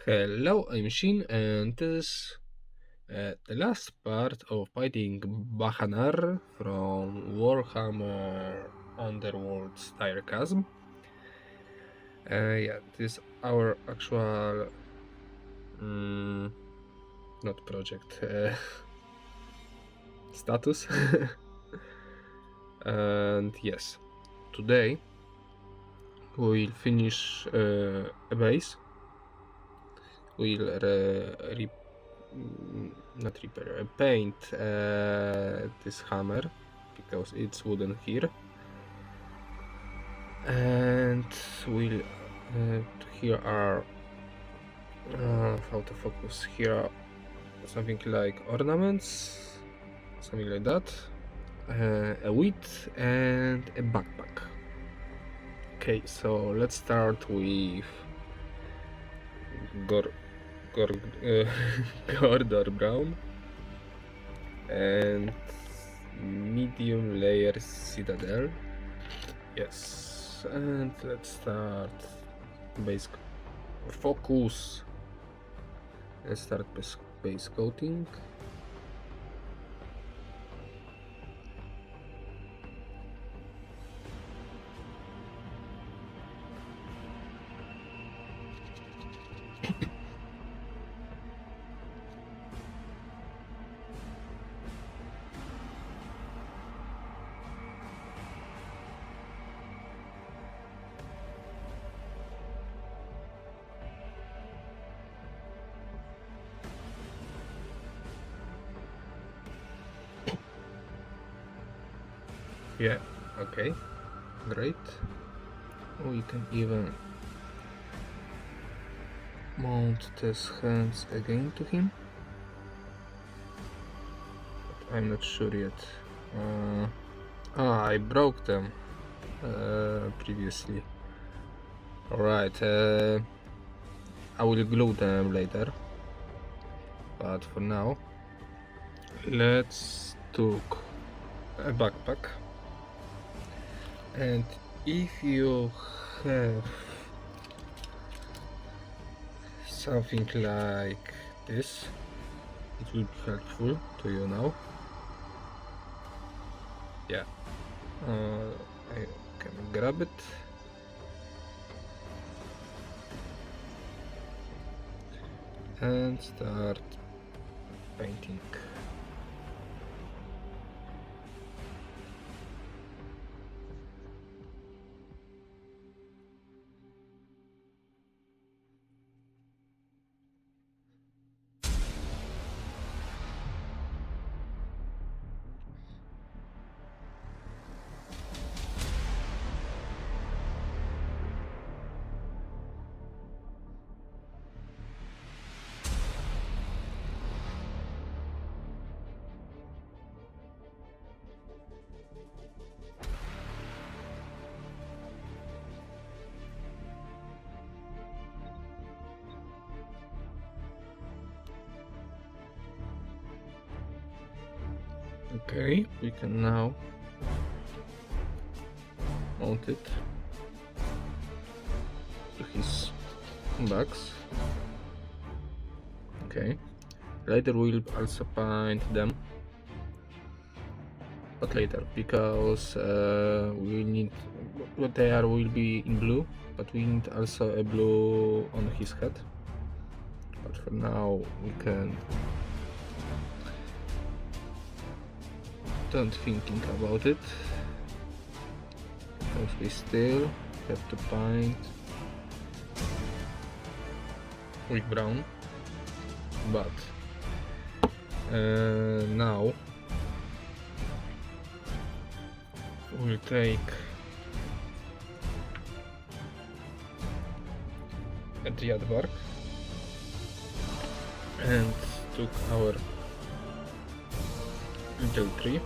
Hello, I'm Shin, and this is the last part of fighting Bahannar from Warhammer Underworlds Direchasm. This is our actual, not project, status. And yes, today we'll finish a base. We'll not repair, paint this hammer because it's wooden here, and we'll here are how to focus. Here are something like ornaments, something like that, a wheat and a backpack. Okay, so let's start with Gordor Brown and medium layer citadel. Yes, and let's start base focus. Let's start base coating. Yeah, okay, great. We can even mount these hands again to him, but I'm not sure yet. I broke them previously. Alright, I will glue them later, but for now let's took a backpack. And if you have something like this, it will be helpful to you now. Yeah, I can grab it. And start painting. Okay, we can now mount it to his backs. Okay, later we'll also paint them, but later, because we need what they are will be in blue, but we need also a blue on his head. But for now we can don't thinking about it, because we still have to paint with brown. But now we'll take a Dryad bark and took our little tree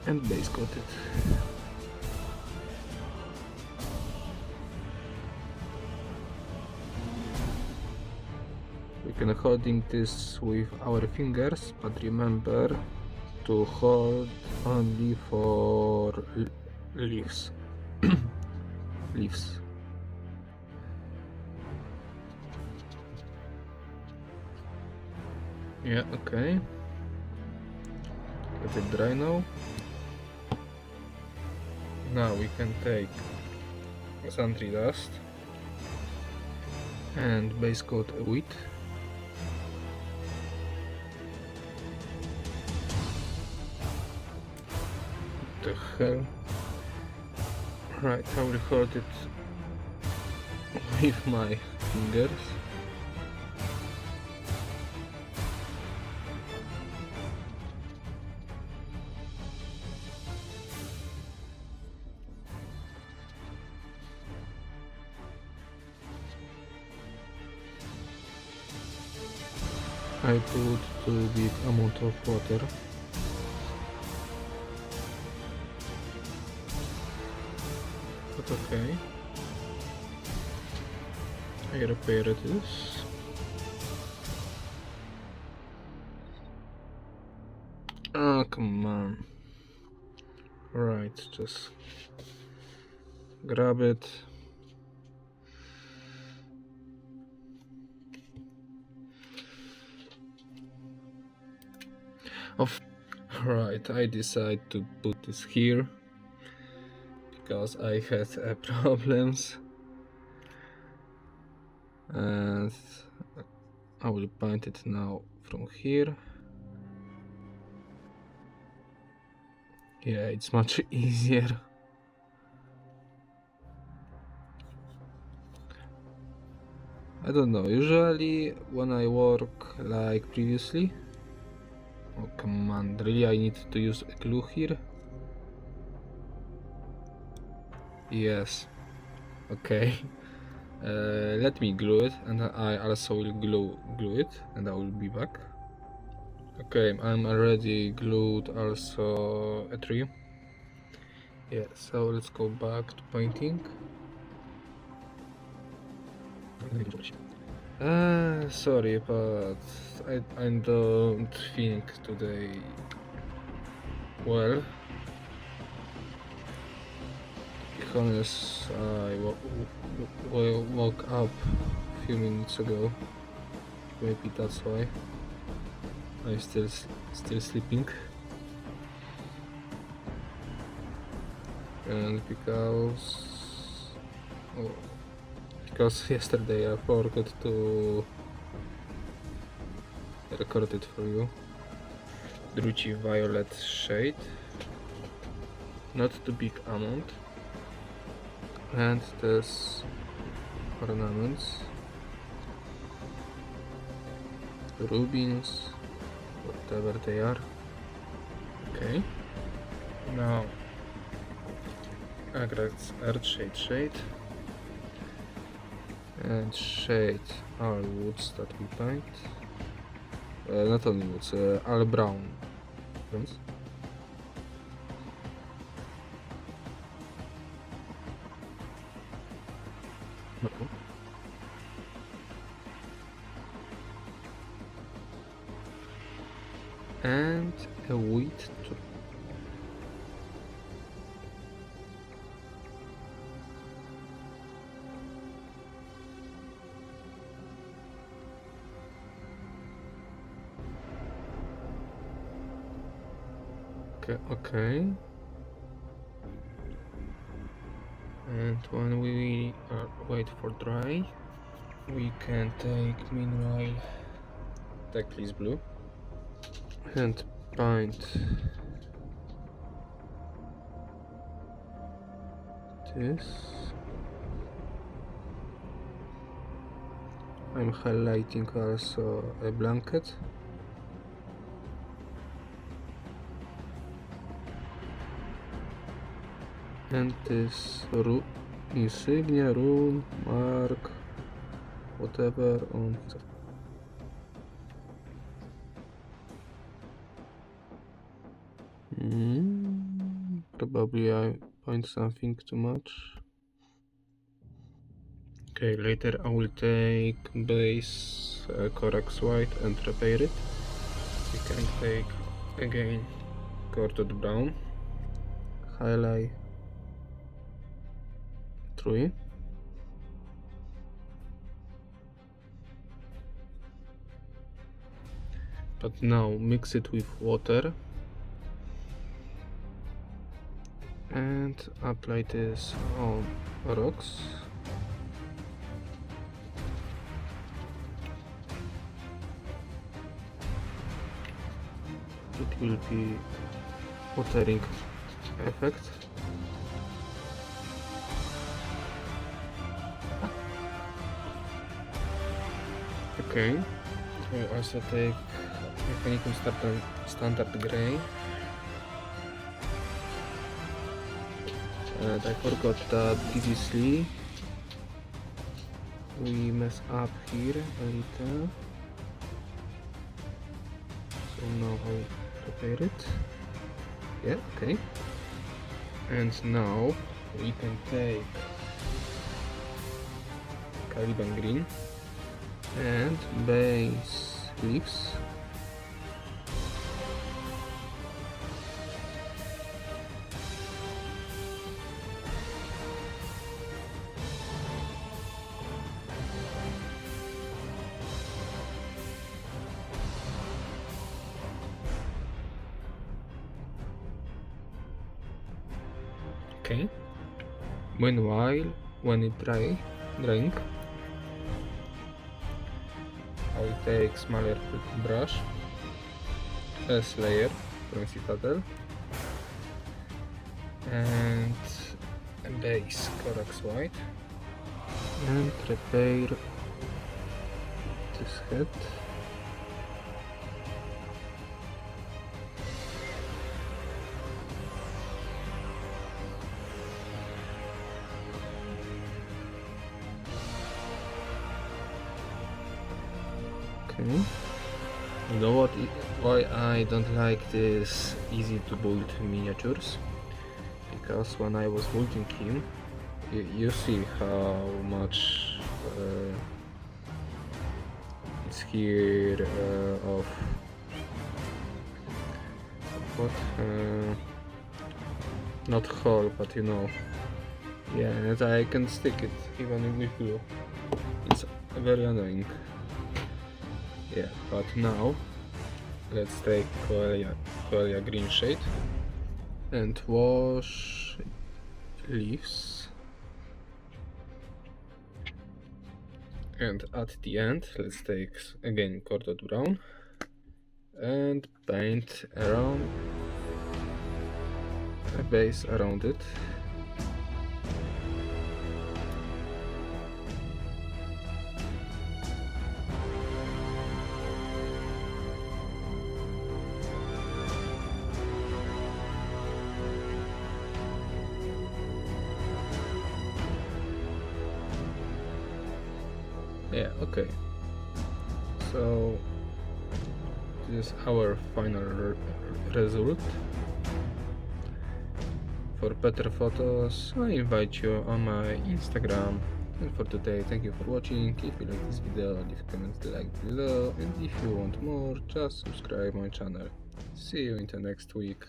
and base coat it. We can holding this with our fingers, but remember to hold only for leaves. leaves. Yeah, okay. Let it dry now. Now we can take sandry dust and base coat a wheat. What the hell? Right, I will hold it with my fingers. I put too big amount of water. But okay. I repair this. Oh, come on. Right, just grab it. Right, I decide to put this here because I had problems, and I will paint it now from here. Yeah, it's much easier. I don't know, usually when I work like previously... Oh, come on, really I need to use a glue here? Yes. Okay. Let me glue it, and I also will glue it, and I will be back. Okay, I'm already glued also a tree. Yeah, so let's go back to painting. Sorry, but I don't think today well. To be honest, I woke up a few minutes ago. Maybe that's why I'm still sleeping. And because yesterday I forgot to record it for you. Druci violet shade, not too big amount, and there's ornaments, rubins, whatever they are. Okay, now Agrax earth shade, and shade all woods that we paint. Not only woods, all brown. No. And a wheat too. Okay. And when we wait for dry, we can take meanwhile Teclis blue and paint this. I'm highlighting also a blanket. And this insignia, rune, mark, whatever on probably I find something too much. Okay, later I will take base Corax white and repair it. We can take again corded brown, highlight tree, But now mix it with water and apply this on rocks. It will be watering effect. Okay, I also take Mechanicum standard gray. And I forgot that previously we mess up here a little. So now I prepare it. Yeah, okay. And now we can take Caliban green and base leaves. Okay. Meanwhile, when it drying, I take smaller brush, S layer from Citadel, and a base Corax white, and prepare this head. Okay. You know what? Why I don't like this easy to build miniatures? Because when I was building him, you see how much it's here of what? Not hole, but you know. Yeah, and I can stick it even with glue. It's very annoying. Yeah, but now let's take Coelia green shade and wash leaves. And at the end, let's take again Cordot brown and paint around a base around it. Yeah, okay. So this is our final result. For better photos, I invite you on my Instagram. And for today, thank you for watching. If you like this video, leave comments like below. And if you want more, just subscribe my channel. See you in the next week.